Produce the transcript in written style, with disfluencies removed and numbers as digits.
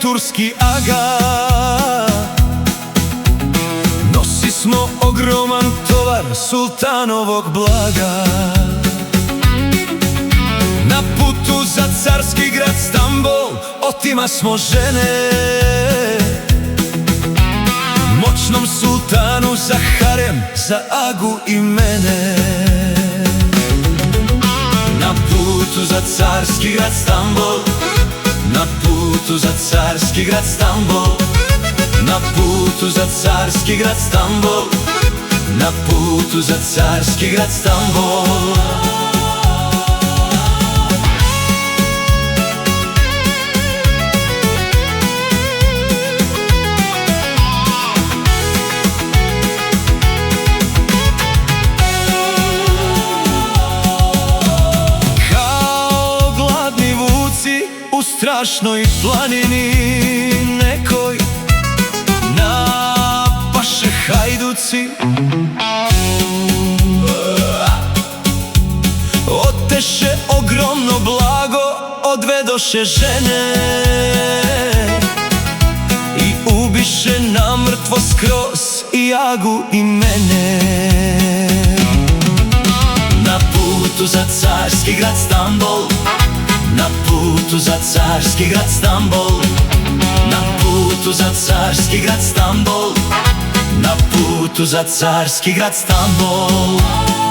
turski aga. Nosi smo ogroman tovar sultanovog blaga. Na putu za carski grad Stambol otima smo žene. Moćnom sultanu za harem, za agu i mene. Na putu za carski grad Stambol, na putu za carski grad Stambol, na putu za carski grad Stambol, na putu za carski grad Stambol. U strašnoj planini nekoj napaše hajduci. Oteše ogromno blago, odvedoše žene i ubiše namrtvo skroz i agu i mene. Na putu za carski grad Stambol, na putu za carski grad Stambol, na putu za carski grad Stambol, na putu za carski grad Stambol.